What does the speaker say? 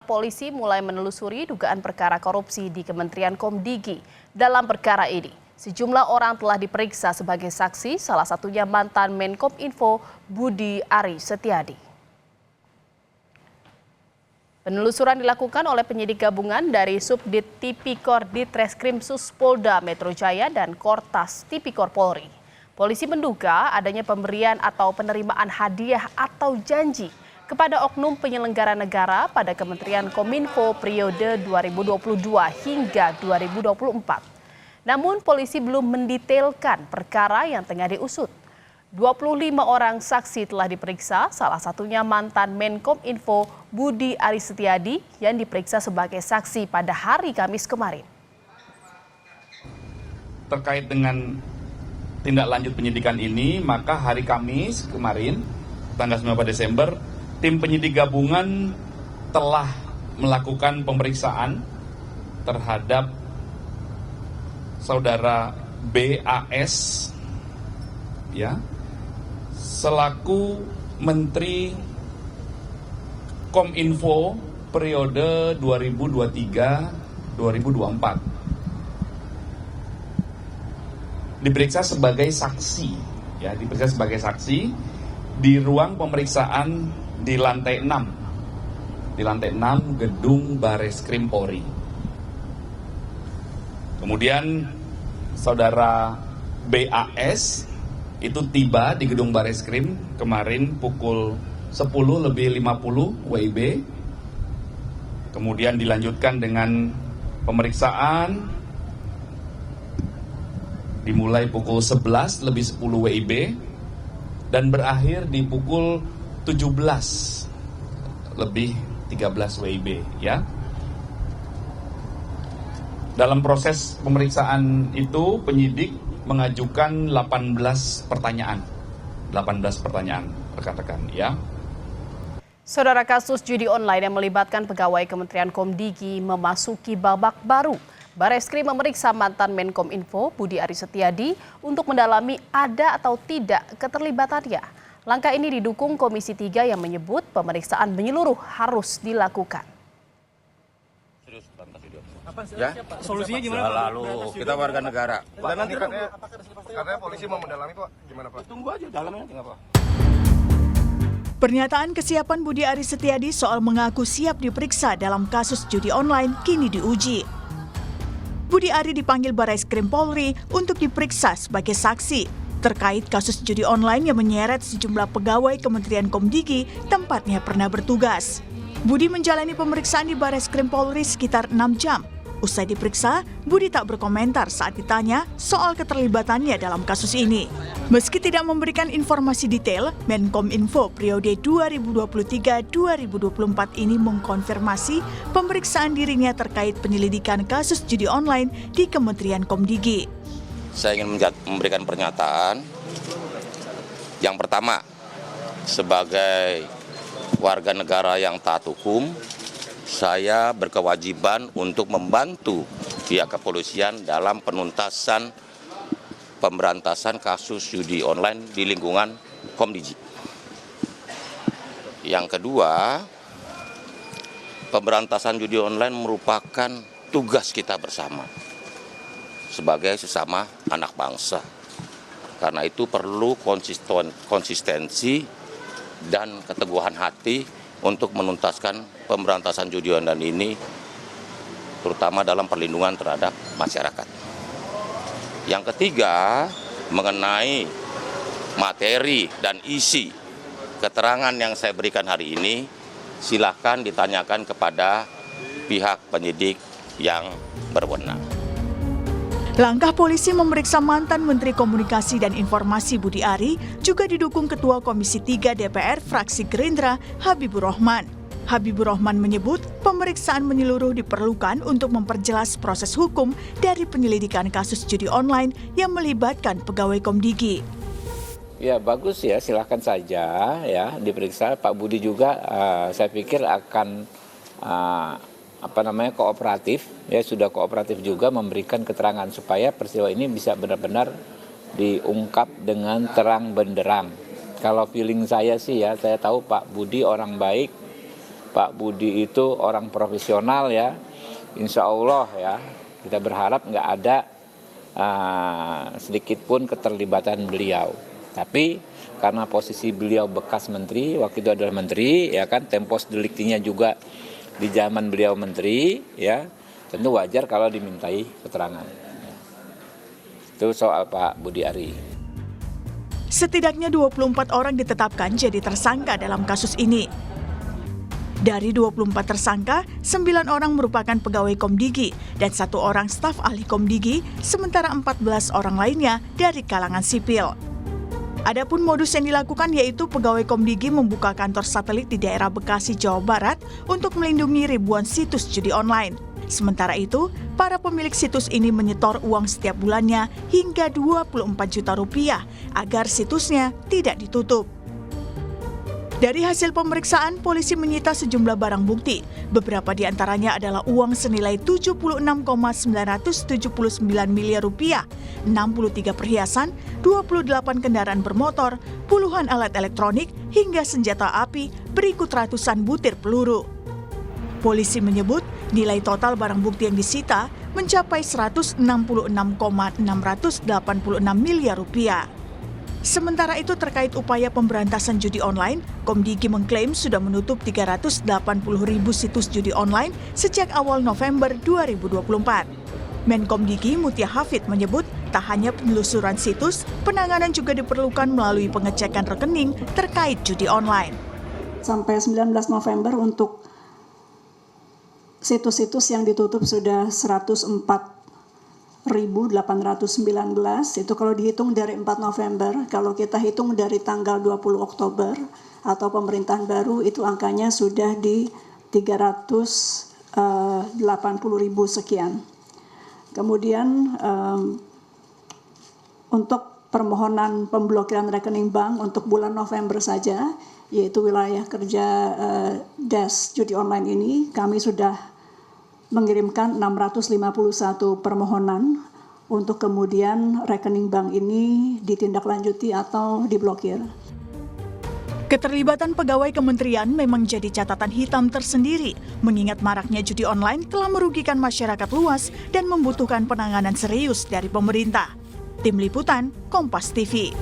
polisi mulai menelusuri dugaan perkara korupsi di Kementerian Komdigi. Dalam perkara ini, sejumlah orang telah diperiksa sebagai saksi, salah satunya mantan Menkominfo Budi Ari Setiadi. Penelusuran dilakukan oleh penyidik gabungan dari Subdit Tipikor Ditreskrimsus Polda Metro Jaya dan Kortas Tipikor Polri. Polisi menduga adanya pemberian atau penerimaan hadiah atau janji kepada oknum penyelenggara negara pada Kementerian Kominfo periode 2022 hingga 2024. Namun polisi belum mendetailkan perkara yang tengah diusut. 25 orang saksi telah diperiksa, salah satunya mantan Menkominfo Budi Ari Setiadi yang diperiksa sebagai saksi pada hari Kamis kemarin. Terkait dengan tindak lanjut penyidikan ini, maka hari Kamis kemarin, tanggal 9 Desember, tim penyidik gabungan telah melakukan pemeriksaan terhadap saudara BAS, ya, selaku Menteri Kominfo periode 2023-2024. Diperiksa sebagai saksi, ya, diperiksa sebagai saksi di ruang pemeriksaan di lantai 6 gedung Bareskrim Polri. Kemudian saudara BAS itu tiba di gedung Bareskrim kemarin pukul 10:50 WIB. Kemudian dilanjutkan dengan pemeriksaan dimulai pukul 11:10 WIB dan berakhir di pukul 17:13 WIB, ya. Dalam proses pemeriksaan itu penyidik mengajukan 18 pertanyaan rekan-rekan, ya. Saudara, kasus judi online yang melibatkan pegawai Kementerian Komdigi memasuki babak baru. Bareskrim memeriksa mantan Menkominfo Budi Ari Setiadi untuk mendalami ada atau tidak keterlibatannya. Langkah ini didukung Komisi 3 yang menyebut pemeriksaan menyeluruh harus dilakukan. Ya, solusinya gimana, Pak? Lalu kita warga negara. Dan nanti katanya polisi mau mendalami, Pak. Gimana, Pak? Tunggu aja dalamnya nanti, Pak. Pernyataan kesiapan Budi Ari Setiadi soal mengaku siap diperiksa dalam kasus judi online kini diuji. Budi Ari dipanggil Bareskrim Polri untuk diperiksa sebagai saksi terkait kasus judi online yang menyeret sejumlah pegawai Kementerian Komdigi tempatnya pernah bertugas. Budi menjalani pemeriksaan di Bareskrim Polri sekitar 6 jam. Usai diperiksa, Budi tak berkomentar saat ditanya soal keterlibatannya dalam kasus ini. Meski tidak memberikan informasi detail, Menkominfo periode 2023-2024 ini mengkonfirmasi pemeriksaan dirinya terkait penyelidikan kasus judi online di Kementerian Komdigi. Saya ingin memberikan pernyataan. Yang pertama, sebagai warga negara yang taat hukum, saya berkewajiban untuk membantu pihak kepolisian dalam penuntasan pemberantasan kasus judi online di lingkungan Komdigi. Yang kedua, pemberantasan judi online merupakan tugas kita bersama sebagai sesama anak bangsa. Karena itu perlu konsistensi dan keteguhan hati untuk menuntaskan pemberantasan judi online ini, terutama dalam perlindungan terhadap masyarakat. Yang ketiga, mengenai materi dan isi keterangan yang saya berikan hari ini, silakan ditanyakan kepada pihak penyidik yang berwenang. Langkah polisi memeriksa mantan Menteri Komunikasi dan Informasi Budi Ari juga didukung Ketua Komisi 3 DPR fraksi Gerindra Habibur Rahman. Habibur Rahman menyebut pemeriksaan menyeluruh diperlukan untuk memperjelas proses hukum dari penyelidikan kasus judi online yang melibatkan pegawai Komdigi. Ya bagus ya, silakan saja ya diperiksa. Pak Budi juga saya pikir akan kooperatif, ya sudah kooperatif juga memberikan keterangan supaya peristiwa ini bisa benar-benar diungkap dengan terang benderang. Kalau feeling saya sih ya, saya tahu Pak Budi orang baik, Pak Budi itu orang profesional ya. Insya Allah ya, kita berharap nggak ada sedikit pun keterlibatan beliau. Tapi karena posisi beliau bekas menteri, waktu itu adalah menteri, ya kan, tempus deliktinya juga di zaman beliau menteri, ya tentu wajar kalau dimintai keterangan. Itu soal Pak Budi Ari. Setidaknya 24 orang ditetapkan jadi tersangka dalam kasus ini. Dari 24 tersangka, 9 orang merupakan pegawai Komdigi dan 1 orang staf ahli Komdigi, sementara 14 orang lainnya dari kalangan sipil. Adapun modus yang dilakukan yaitu pegawai Komdigi membuka kantor satelit di daerah Bekasi, Jawa Barat untuk melindungi ribuan situs judi online. Sementara itu, para pemilik situs ini menyetor uang setiap bulannya hingga 24 juta rupiah agar situsnya tidak ditutup. Dari hasil pemeriksaan, polisi menyita sejumlah barang bukti. Beberapa di antaranya adalah uang senilai 76,979 miliar rupiah, 63 perhiasan, 28 kendaraan bermotor, puluhan alat elektronik, hingga senjata api berikut ratusan butir peluru. Polisi menyebut nilai total barang bukti yang disita mencapai 166,686 miliar rupiah. Sementara itu terkait upaya pemberantasan judi online, Komdigi mengklaim sudah menutup 380.000 situs judi online sejak awal November 2024. Menkomdigi Mutia Hafid menyebut tak hanya penelusuran situs, penanganan juga diperlukan melalui pengecekan rekening terkait judi online. Sampai 19 November untuk situs-situs yang ditutup sudah 104.819, itu kalau dihitung dari 4 November, kalau kita hitung dari tanggal 20 Oktober atau pemerintahan baru, itu angkanya sudah di 380.000 sekian. Kemudian untuk permohonan pemblokiran rekening bank untuk bulan November saja, yaitu wilayah kerja Des Judi Online ini, kami sudah mengirimkan 651 permohonan untuk kemudian rekening bank ini ditindaklanjuti atau diblokir. Keterlibatan pegawai kementerian memang jadi catatan hitam tersendiri, mengingat maraknya judi online telah merugikan masyarakat luas dan membutuhkan penanganan serius dari pemerintah. Tim Liputan, Kompas TV.